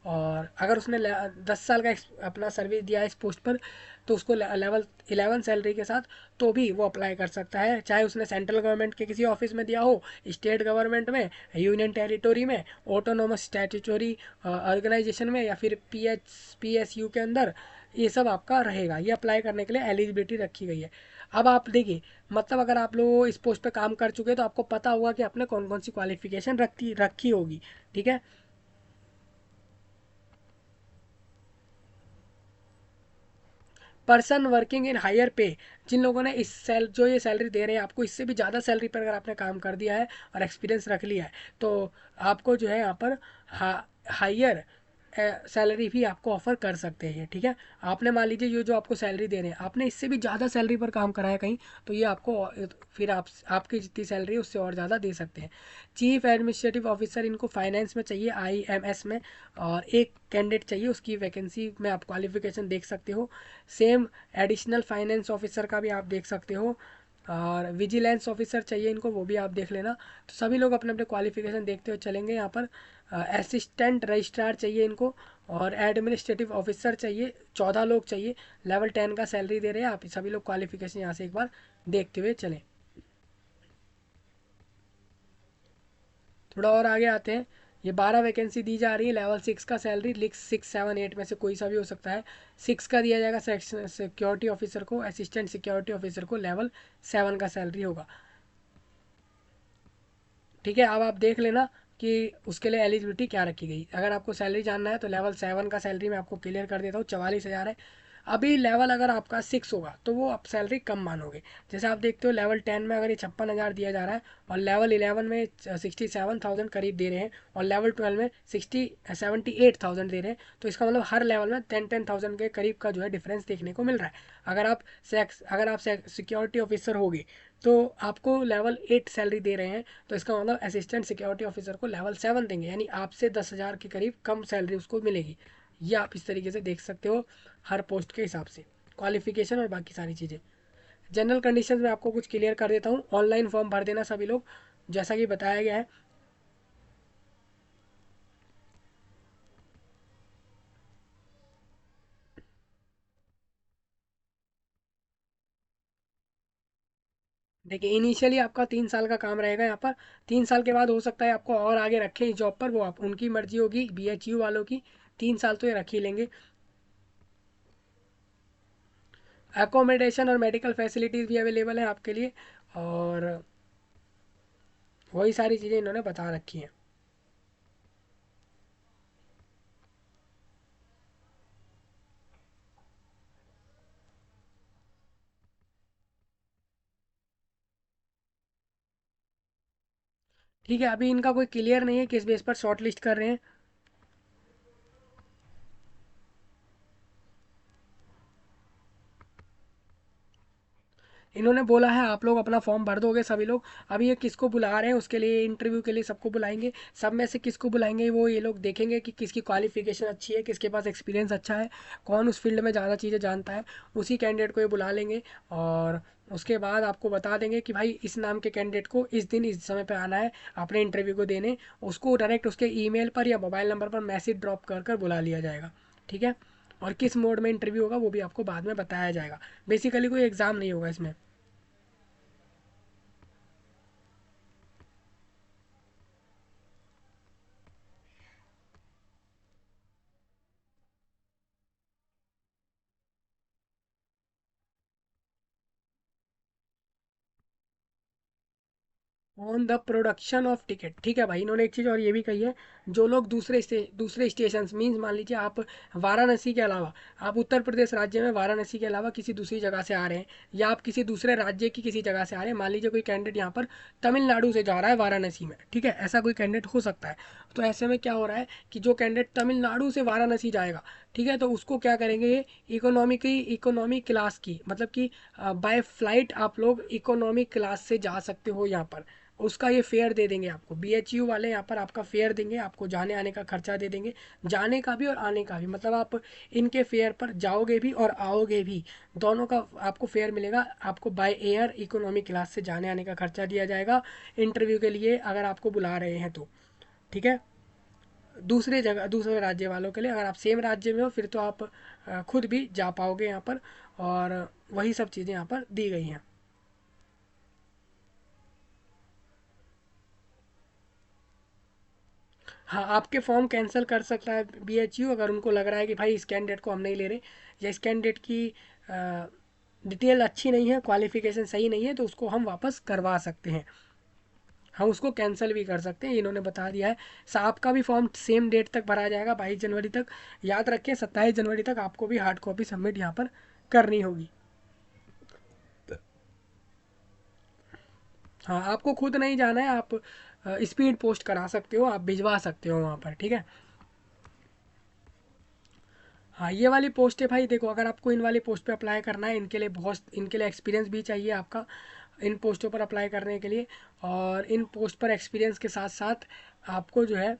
और अगर उसने 10 साल का अपना सर्विस दिया है इस पोस्ट पर, तो उसको लेवल 11 सैलरी के साथ तो भी वो अप्लाई कर सकता है, चाहे उसने सेंट्रल गवर्नमेंट के किसी ऑफिस में दिया हो, स्टेट गवर्नमेंट में, यूनियन टेरिटोरी में, ऑटोनोमस स्टैट्यूटरी ऑर्गेनाइजेशन में, या फिर PSU के अंदर। ये सब आपका रहेगा, ये अप्लाई करने के लिए एलिजिबिलिटी रखी गई है। अब आप देखिए, मतलब अगर आप लोग इस पोस्ट पे काम कर चुके हैं तो आपको पता होगा कि आपने कौन कौन सी क्वालिफिकेशन रखी होगी। ठीक है, पर्सन वर्किंग इन हायर पे, जिन लोगों ने जो ये सैलरी दे रहे हैं आपको, इससे भी ज़्यादा सैलरी पर अगर आपने काम कर दिया है और एक्सपीरियंस रख लिया है, तो आपको जो है यहाँ पर हायर सैलरी भी आपको ऑफर कर सकते हैं। ठीक है, आपने मान लीजिए ये जो आपको सैलरी दे रहे हैं, आपने इससे भी ज़्यादा सैलरी पर काम करा है कहीं, तो ये आपको फिर आपकी जितनी सैलरी है उससे और ज़्यादा दे सकते हैं। चीफ एडमिनिस्ट्रेटिव ऑफिसर इनको फाइनेंस में चाहिए, IMS में, और एक कैंडिडेट चाहिए, उसकी वैकेंसी में आप क्वालिफिकेशन देख सकते हो। सेम एडिशनल फाइनेंस ऑफिसर का भी आप देख सकते हो, और विजिलेंस ऑफिसर चाहिए इनको, वो भी आप देख लेना। तो सभी लोग अपने अपने क्वालिफिकेशन देखते हुए चलेंगे यहाँ पर। असिस्टेंट रजिस्ट्रार चाहिए इनको, और एडमिनिस्ट्रेटिव ऑफिसर चाहिए, 14 लोग चाहिए, लेवल 10 का सैलरी दे रहे हैं। आप सभी लोग क्वालिफिकेशन यहाँ से एक बार देखते हुए चलें। थोड़ा और आगे आते हैं, ये 12 वैकेंसी दी जा रही है, लेवल 6 का सैलरी, लिख 6, 7, 8 में से कोई सा भी हो सकता है। 6 का दिया जाएगा सिक्योरिटी ऑफिसर को, असिस्टेंट सिक्योरिटी ऑफिसर को लेवल 7 का सैलरी होगा। ठीक है, अब आप देख लेना कि उसके लिए एलिजिबिलिटी क्या रखी गई। अगर आपको सैलरी जानना है तो लेवल 7 का सैलरी मैं आपको क्लियर कर देता हूँ, 44,000 है। अभी लेवल अगर आपका 6 होगा तो वो आप सैलरी कम मानोगे। जैसे आप देखते हो लेवल 10 में अगर ये 56,000 दिया जा रहा है, और लेवल 11 में 67,000 करीब दे रहे हैं, और लेवल 12 में 78,000 दे रहे हैं, तो इसका मतलब हर लेवल में 10,000 के करीब का जो है डिफरेंस देखने को मिल रहा है। अगर आप सिक्योरिटी ऑफिसर होगे तो आपको लेवल 8 सैलरी दे रहे हैं, तो इसका मतलब असिस्टेंट सिक्योरिटी ऑफिसर को लेवल 7 देंगे, यानी आपसे 10,000 के करीब कम सैलरी उसको मिलेगी। ये आप इस तरीके से देख सकते हो हर पोस्ट के हिसाब से, क्वालिफिकेशन और बाकी सारी चीज़ें। जनरल कंडीशंस में आपको कुछ क्लियर कर देता हूँ, ऑनलाइन फॉर्म भर देना सभी लोग, जैसा कि बताया गया है। देखिए, इनिशियली आपका 3 साल का काम रहेगा यहाँ पर। 3 साल के बाद हो सकता है आपको और आगे रखें इस जॉब पर, वो आप उनकी मर्जी होगी, BHU वालों की। 3 साल तो ये रख ही लेंगे। एकोमोडेशन और मेडिकल फैसिलिटीज़ भी अवेलेबल है आपके लिए, और वही सारी चीज़ें इन्होंने बता रखी हैं। ठीक है, अभी इनका कोई क्लियर नहीं है किस बेस पर शॉर्ट लिस्ट कर रहे हैं। इन्होंने बोला है आप लोग अपना फॉर्म भर दोगे सभी लोग। अभी ये किसको बुला रहे हैं उसके लिए, इंटरव्यू के लिए सबको बुलाएंगे। सब में से किसको बुलाएंगे वो ये लोग देखेंगे कि किसकी क्वालिफिकेशन अच्छी है, किसके पास एक्सपीरियंस अच्छा है, कौन उस फील्ड में ज़्यादा चीज़ें जानता है, उसी कैंडिडेट को ये बुला लेंगे। और उसके बाद आपको बता देंगे कि भाई इस नाम के कैंडिडेट को इस दिन इस समय पर आना है अपने इंटरव्यू को देने। उसको डायरेक्ट उसके ईमेल पर या मोबाइल नंबर पर मैसेज ड्रॉप कर कर बुला लिया जाएगा। ठीक है, और किस मोड में इंटरव्यू होगा वो भी आपको बाद में बताया जाएगा। बेसिकली कोई एग्ज़ाम नहीं होगा इसमें। On the production of ticket. ठीक है भाई, इन्होंने एक चीज़ और ये भी कही है, जो लोग दूसरे स्टेशन मीन्स, मान लीजिए आप वाराणसी के अलावा, आप उत्तर प्रदेश राज्य में वाराणसी के अलावा किसी दूसरी जगह से आ रहे हैं, या आप किसी दूसरे राज्य की किसी जगह से आ रहे हैं, मान लीजिए कोई कैंडिडेट यहाँ पर तमिलनाडु से जा रहा है वाराणसी में, ठीक है, ऐसा कोई कैंडिडेट हो सकता है। तो ऐसे में क्या हो रहा है कि जो कैंडिडेट तमिलनाडु से वाराणसी जाएगा, ठीक है। तो उसको क्या करेंगे, ये इकोनॉमी क्लास की, मतलब कि बाय फ्लाइट आप लोग इकोनॉमी क्लास से जा सकते हो यहाँ पर। उसका ये फेयर दे देंगे आपको, BHU वाले यहाँ पर आपका फेयर देंगे, आपको जाने आने का खर्चा दे देंगे, जाने का भी और आने का भी। मतलब आप इनके फेयर पर जाओगे भी और आओगे भी, दोनों का आपको फेयर मिलेगा। आपको बाय एयर इकोनॉमी क्लास से जाने आने का खर्चा दिया जाएगा इंटरव्यू के लिए, अगर आपको बुला रहे हैं तो। ठीक है। दूसरे जगह, दूसरे राज्य वालों के लिए, अगर आप सेम राज्य में हो फिर तो आप खुद भी जा पाओगे यहाँ पर। और वही सब चीज़ें यहाँ पर दी गई हैं। हाँ, आपके फॉर्म कैंसिल कर सकता है BHU, अगर उनको लग रहा है कि भाई इस कैंडिडेट को हम नहीं ले रहे, या इस कैंडिडेट की डिटेल अच्छी नहीं है, क्वालिफिकेशन सही नहीं है, तो उसको हम वापस करवा सकते हैं, हम उसको कैंसिल भी कर सकते हैं। इन्होंने बता दिया है। आपका भी फॉर्म सेम डेट तक भरा जाएगा, 22 जनवरी तक। याद रखें 27 जनवरी तक आपको भी हार्ड कॉपी सबमिट यहाँ पर करनी होगी। हाँ, आपको खुद नहीं जाना है, आप स्पीड पोस्ट करा सकते हो, आप भिजवा सकते हो वहाँ पर। ठीक है। हाँ, ये वाली पोस्ट है भाई, देखो अगर आपको इन वाली पोस्ट पे अप्लाई करना है, इनके लिए एक्सपीरियंस भी चाहिए आपका इन पोस्टों पर अप्लाई करने के लिए। और इन पोस्ट पर एक्सपीरियंस के साथ साथ आपको जो है,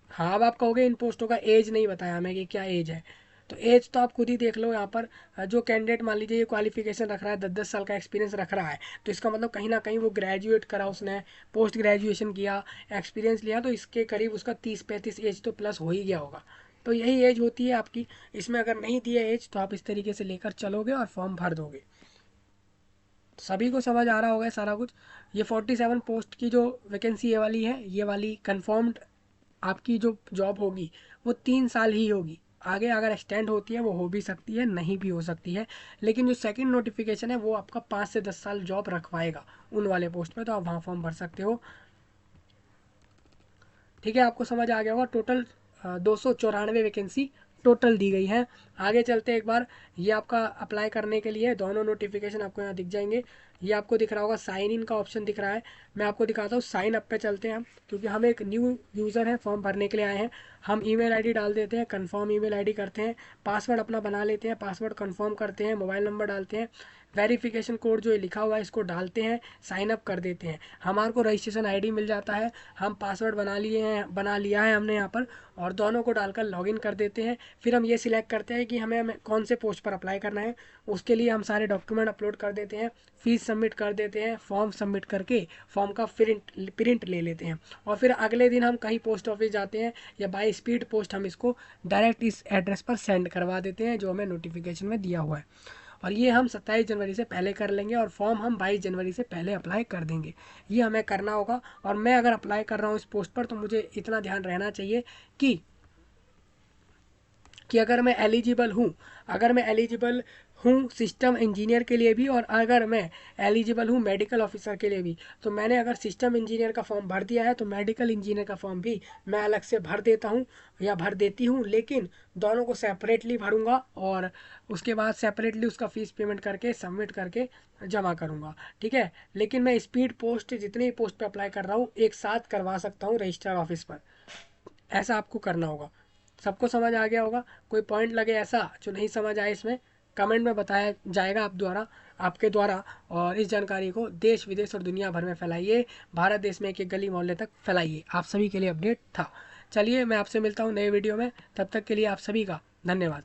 हाँ अब आप कहोगे इन पोस्टों का एज नहीं बताया हमें कि क्या एज है, तो एज तो आप खुद ही देख लो यहाँ पर। जो कैंडिडेट मान लीजिए ये क्वालिफिकेशन रख रहा है, 10-10 साल का एक्सपीरियंस रख रहा है, तो इसका मतलब कहीं ना कहीं वो ग्रेजुएट करा उसने, पोस्ट ग्रेजुएशन किया, एक्सपीरियंस लिया, तो इसके करीब उसका 30-35 एज तो प्लस हो ही गया होगा। तो यही एज होती है आपकी। इसमें अगर नहीं दिया एज तो आप इस तरीके से लेकर चलोगे और फॉर्म भर दोगे। सभी को समझ आ रहा होगा सारा कुछ। ये 47 पोस्ट की जो वैकेंसी ये वाली है, ये वाली कंफर्म्ड आपकी जो जॉब होगी वो 3 साल ही होगी। आगे अगर एक्सटेंड होती है वो हो भी सकती है, नहीं भी हो सकती है। लेकिन जो सेकंड नोटिफिकेशन है वो आपका 5 से 10 साल जॉब रखवाएगा उन वाले पोस्ट पे, तो आप वहाँ फॉर्म भर सकते हो। ठीक है, आपको समझ आ गया होगा। टोटल 294 वैकेंसी टोटल दी गई है। आगे चलते एक बार, ये आपका अप्लाई करने के लिए दोनों नोटिफिकेशन आपको यहाँ दिख जाएंगे। ये आपको दिख रहा होगा, साइन इन का ऑप्शन दिख रहा है। मैं आपको दिखाता हूँ, साइन अप पे चलते हैं हम, क्योंकि हम एक न्यू यूज़र हैं, फॉर्म भरने के लिए आए हैं। हम ईमेल आईडी डाल देते हैं, कंफर्म ईमेल आईडी करते हैं, पासवर्ड अपना बना लेते हैं, पासवर्ड कंफर्म करते हैं, मोबाइल नंबर डालते हैं, वेरिफिकेशन कोड जो ये लिखा हुआ है इसको डालते हैं, साइन अप कर देते हैं। हमारे को रजिस्ट्रेशन आईडी मिल जाता है, हम पासवर्ड बना लिया है हमने यहाँ पर, और दोनों को डालकर लॉगिन कर देते हैं। फिर हम ये सिलेक्ट करते हैं कि हमें कौन से पोस्ट पर अप्लाई करना है। उसके लिए हम सारे डॉक्यूमेंट अपलोड कर देते हैं, फीस सबमिट कर देते हैं, फॉर्म सबमिट करके फॉर्म का प्रिंट ले लेते हैं। और फिर अगले दिन हम कहीं पोस्ट ऑफिस जाते हैं, या बाय स्पीड पोस्ट हम इसको डायरेक्ट इस एड्रेस पर सेंड करवा देते हैं जो हमें नोटिफिकेशन में दिया हुआ है। और ये हम 27 जनवरी से पहले कर लेंगे, और फॉर्म हम 22 जनवरी से पहले अप्लाई कर देंगे। ये हमें करना होगा। और मैं अगर अप्लाई कर रहा हूँ इस पोस्ट पर, तो मुझे इतना ध्यान रहना चाहिए कि अगर मैं एलिजिबल हूँ, अगर मैं एलिजिबल हूँ सिस्टम इंजीनियर के लिए भी, और अगर मैं एलिजिबल हूँ मेडिकल ऑफिसर के लिए भी, तो मैंने अगर सिस्टम इंजीनियर का फॉर्म भर दिया है तो मेडिकल इंजीनियर का फॉर्म भी मैं अलग से भर देता हूँ या भर देती हूँ। लेकिन दोनों को सेपरेटली भरूंगा, और उसके बाद सेपरेटली उसका फ़ीस पेमेंट करके सबमिट करके जमा करूँगा। ठीक है। लेकिन मैं स्पीड पोस्ट जितनी पोस्ट पे अप्लाई कर रहा हूँ एक साथ करवा सकता हूँ रजिस्ट्रार ऑफिस पर। ऐसा आपको करना होगा। सबको समझ आ गया होगा? कोई पॉइंट लगे ऐसा जो नहीं समझ आए इसमें, कमेंट में बताया जाएगा आपके द्वारा। और इस जानकारी को देश विदेश और दुनिया भर में फैलाइए, भारत देश में एक एक गली मोहल्ले तक फैलाइए। आप सभी के लिए अपडेट था। चलिए मैं आपसे मिलता हूँ नए वीडियो में, तब तक के लिए आप सभी का धन्यवाद।